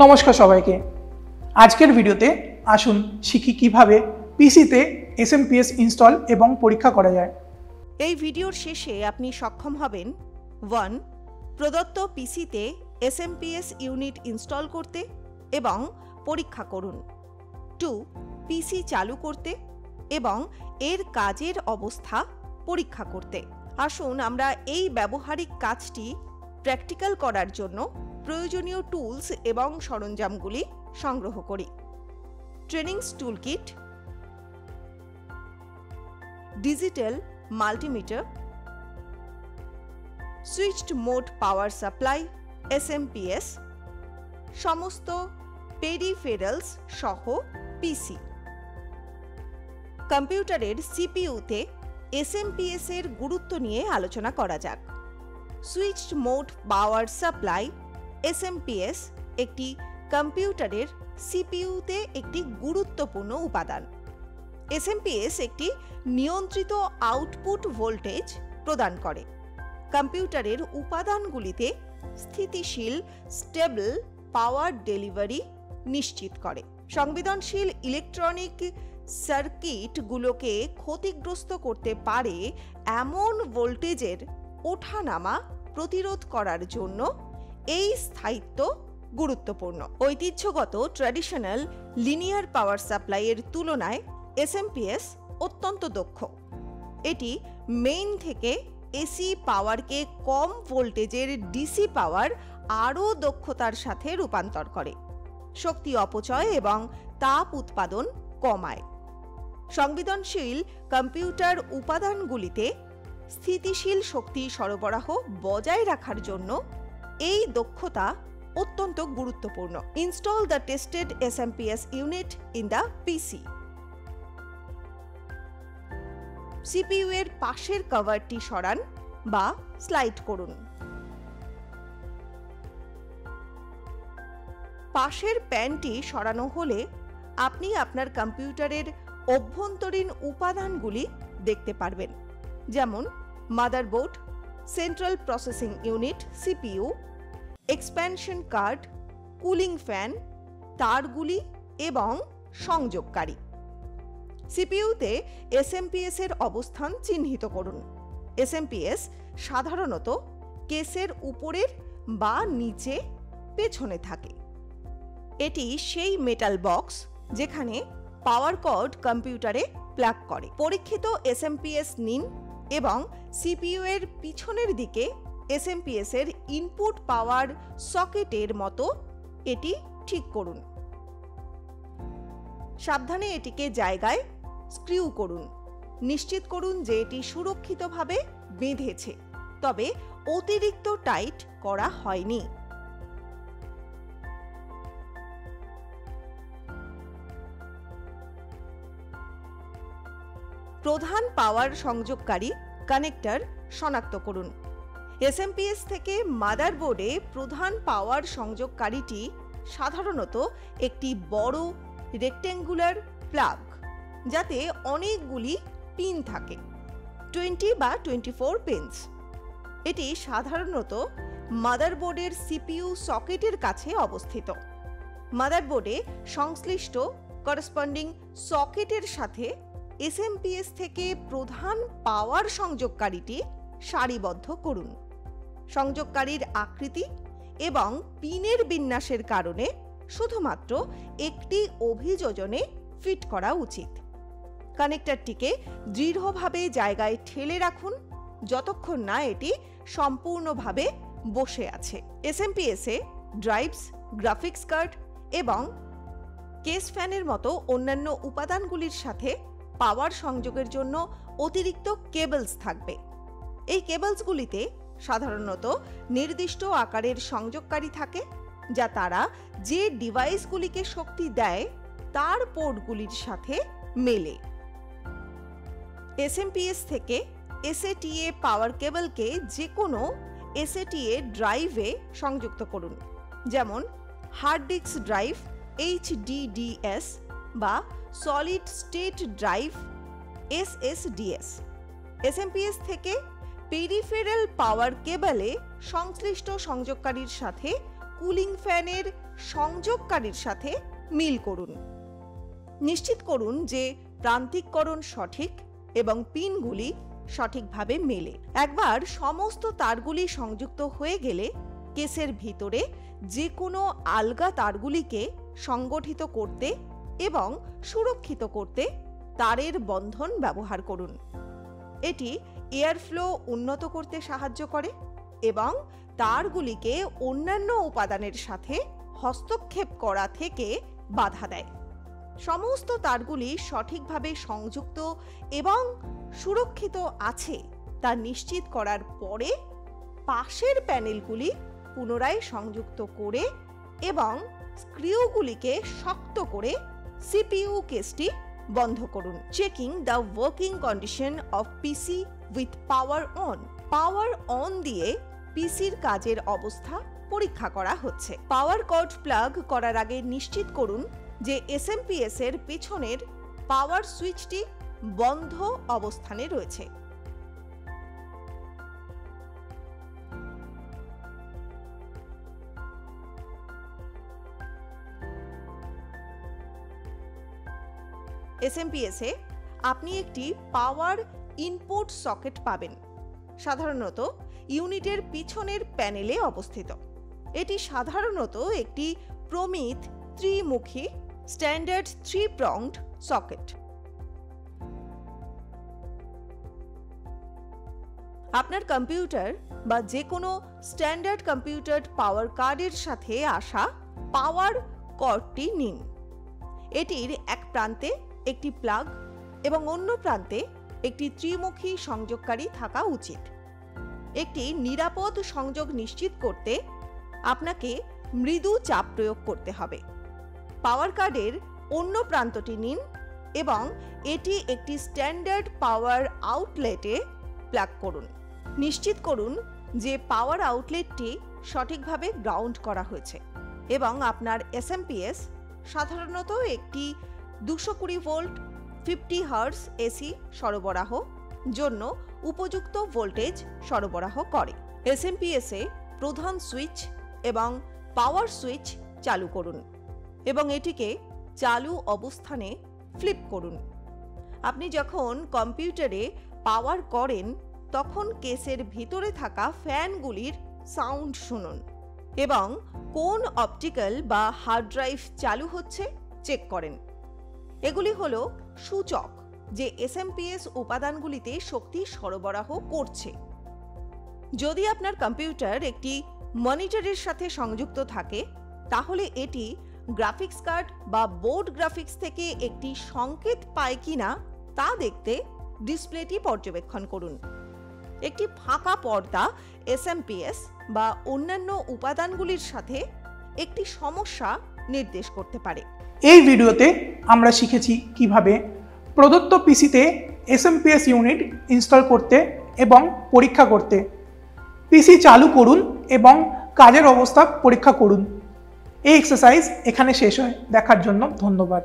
নমস্কার সবাইকে। আজকের ভিডিওতে আসুন শিখি কিভাবে পিসিতে এসএমপিএস ইনস্টল এবং পরীক্ষা করা যায়। এই ভিডিওর শেষে আপনি সক্ষম হবেন 1. প্রদত্ত পিসিতে এসএমপিএস ইউনিট ইনস্টল করতে এবং পরীক্ষা করুন। 2. পিসি চালু করতে এবং এর কাজের অবস্থা পরীক্ষা করতে। আসুন আমরা এই ব্যবহারিক কাজটি প্র্যাকটিক্যাল করার জন্য প্রয়োজনীয় টুলস এবং সরঞ্জামগুলি সংগ্রহ করি। Trainings toolkit, digital multimeter, switched mode power supply SMPS, সমস্ত পেরিফেরালস সহ পিসি। কম্পিউটারের সিপিইউতে এসএমপিএস এর গুরুত্ব নিয়ে আলোচনা করা যাক। Switched mode power supply SMPS একটি কম্পিউটারের সিপিইউতে একটি গুরুত্বপূর্ণ উপাদান। এসএমপিএস একটি নিয়ন্ত্রিত আউটপুট ভোল্টেজ প্রদান করে। কম্পিউটারের উপাদানগুলিতে স্থিতিশীল স্টেবল পাওয়ার ডেলিভারি নিশ্চিত করে। সংবেদনশীল ইলেকট্রনিক সার্কিটগুলোকে ক্ষতিগ্রস্ত করতে পারে এমন ভোল্টেজের ওঠানামা প্রতিরোধ করার জন্য এই স্থায়িত্ব গুরুত্বপূর্ণ। ঐতিহ্যগত ট্র্যাডিশনাল লিনিয়ার পাওয়ার সাপ্লাইয়ের তুলনায় এসএমপিএস অত্যন্ত দক্ষ। এটি মেইন থেকে এসি পাওয়ারকে কম ভোল্টেজের ডিসি পাওয়ার আরও দক্ষতার সাথে রূপান্তর করে, শক্তি অপচয় এবং তাপ উৎপাদন কমায়। সংবেদনশীল কম্পিউটার উপাদানগুলিতে স্থিতিশীল শক্তি সরবরাহ বজায় রাখার জন্য এই দক্ষতা অত্যন্ত গুরুত্বপূর্ণ। Install the tested SMPS unit in the PC. CPU এর পাশের কভারটি সরান বা স্লাইড করুন। পাশের প্যানটি সরানো হলে আপনি আপনার কম্পিউটারের অভ্যন্তরীণ উপাদানগুলি দেখতে পারবেন, যেমন motherboard, central processing unit CPU, expansion card, cooling fan, তারগুলি এবং সংযোগকারী। সিপিইউতে এসএমপিএস এর অবস্থান চিহ্নিত করুন। এসএমপিএস সাধারণত কেসের উপরের বা নিচে পেছনে থাকে। এটি সেই মেটাল বক্স যেখানে পাওয়ার কর্ড কম্পিউটারে প্লাগ করে। পরীক্ষিত এসএমপিএস নিন এবং সিপিইউ এর পিছনের দিকে এসএমপিএস এর ইনপুট পাওয়ার সকেটের মতো এটি ঠিক করুন। সাবধানে এটিকে জায়গায় স্ক্রিউ করুন। নিশ্চিত করুন যে এটি সুরক্ষিতভাবে বেঁধেছে, তবে অতিরিক্ত টাইট করা হয়নি। প্রধান পাওয়ার সংযোগকারী কানেক্টর শনাক্ত করুন। এসএমপিএস থেকে মাদারবোর্ডে প্রধান পাওয়ার সংযোগকারীটি সাধারণত একটি বড় রেক্ট্যাঙ্গুলার প্লাগ, যাতে অনেকগুলি পিন থাকে, 20 বা 24 পিনস। এটি সাধারণত মাদারবোর্ডের সিপিইউ সকেটের কাছে অবস্থিত। মাদারবোর্ডে সংশ্লিষ্ট করেসপন্ডিং সকেটের সাথে এসএমপিএস থেকে প্রধান পাওয়ার সংযোগকারীটি সারিবদ্ধ করুন। সংযোগকারীর আকৃতি এবং পিনের বিন্যাসের কারণে শুধুমাত্র একটি অভিযোজনে ফিট করা উচিত। কানেক্টরটিকে দৃঢ়ভাবে জায়গায় ঠেলে রাখুন যতক্ষণ না এটি সম্পূর্ণভাবে বসে আছে। এসএমপিএস এ ড্রাইভস, গ্রাফিক্স কার্ড এবং কেস ফ্যানের মতো অন্যান্য উপাদানগুলির সাথে পাওয়ার সংযোগের জন্য অতিরিক্ত কেবলস থাকবে। এই কেবলসগুলিতে সাধারণত নির্দিষ্ট আকারের সংযোগকারী থাকে, যা তারা যে ডিভাইসগুলিকে শক্তি দেয় তার পোর্টগুলির সাথে মেলে। এসএমপিএস থেকে এসএটিএ পাওয়ার কেবলকে যে কোনো এসএটিএ ড্রাইভে সংযুক্ত করুন, যেমন হার্ড ডিস্ক ড্রাইভ HDDS বা solid state drive SSDS। SMPS থেকে পেরিফেরাল পাওয়ার কেবলে সংশ্লিষ্ট সংযোগকারীর সাথে কুলিং ফ্যানের সংযোগকারীর সাথে মিল করুন। নিশ্চিত করুন যে প্রান্তিককরণ সঠিক এবং পিনগুলি সঠিকভাবে মেলে। একবার সমস্ত তারগুলি সংযুক্ত হয়ে গেলে কেসের ভিতরে যে কোনো আলগা তারগুলিকে সংগঠিত করতে এবং সুরক্ষিত করতে তারের বন্ধন ব্যবহার করুন। এটি এয়ারফ্লো উন্নত করতে সাহায্য করে এবং তারগুলিকে অন্যান্য উপাদানের সাথে হস্তক্ষেপ করা থেকে বাধা দেয়। সমস্ত তারগুলি সঠিকভাবে সংযুক্ত এবং সুরক্ষিত আছে তা নিশ্চিত করার পরে পাশের প্যানেলগুলি পুনরায় সংযুক্ত করে এবং স্ক্রুগুলিকে শক্ত করে সিপিইউ কেসটি বন্ধ করুন। Checking the working condition of PC with power on. Power on দিয়ে পিসির কাজের অবস্থা পরীক্ষা করা হচ্ছে। পাওয়ার কর্ড প্লাগ করার আগে নিশ্চিত করুন যে এসএমপিএস এর পেছনের পাওয়ার সুইচটি বন্ধ অবস্থানে রয়েছে। এসএমপিএস এ আপনি একটি পাওয়ার ইনপুট সকেট পাবেন, সাধারণত ইউনিটের পিছনের প্যানেলে অবস্থিত। এটি সাধারণত একটি প্রমিত ত্রিমুখী স্ট্যান্ডার্ড 3-pronged সকেট। আপনার কম্পিউটার বা যে কোনো স্ট্যান্ডার্ড কম্পিউটার পাওয়ার কার্ডের সাথে আসা পাওয়ার কর্ডটি নিন। এটির এক প্রান্তে একটি প্লাগ এবং অন্য প্রান্তে একটি ত্রিমুখী সংযোগকারী থাকা উচিত। একটি নিরাপদ সংযোগ নিশ্চিত করতে আপনাকে মৃদু চাপ প্রয়োগ করতে হবে। পাওয়ার কার্ডের অন্য প্রান্তটি নিন এবং এটি একটি স্ট্যান্ডার্ড পাওয়ার আউটলেটে প্লাগ করুন। নিশ্চিত করুন যে পাওয়ার আউটলেটটি সঠিকভাবে গ্রাউন্ড করা হয়েছে এবং আপনার এসএমপিএস সাধারণত একটি 220 ভোল্ট 50 হার্জ এসি সরবরাহ জন্য উপযুক্ত ভোল্টেজ সরবরাহ করে। এসএমপিএস এ প্রধান সুইচ এবং পাওয়ার সুইচ চালু করুন এবং এটিকে চালু অবস্থানে ফ্লিপ করুন। আপনি যখন কম্পিউটারে পাওয়ার করেন তখন কেসের ভিতরে থাকা ফ্যানগুলির সাউন্ড শুনুন এবং কোন অপটিক্যাল বা হার্ড ড্রাইভ চালু হচ্ছে চেক করেন। এগুলি হলো সূচক যে এসএমপিএস উপাদানগুলিতে শক্তি সরবরাহ করছে। যদি আপনার কম্পিউটার একটি মনিটরের সাথে সংযুক্ত থাকে তাহলে এটি গ্রাফিক্স কার্ড বা বোর্ড গ্রাফিক্স থেকে একটি সংকেত পায় কিনা তা দেখতে ডিসপ্লেটি পর্যবেক্ষণ করুন। একটি ফাঁকা পর্দা এসএমপিএস বা অন্যান্য উপাদানগুলির সাথে একটি সমস্যা নির্দেশ করতে পারে। এই ভিডিওতে আমরা শিখেছি কিভাবে প্রদত্ত পিসিতে এসএমপিএস ইউনিট ইনস্টল করতে এবং পরীক্ষা করতে। পিসি চালু করুন এবং কাজের অবস্থা পরীক্ষা করুন। এই এক্সারসাইজ এখানে শেষ হয়। দেখার জন্য ধন্যবাদ।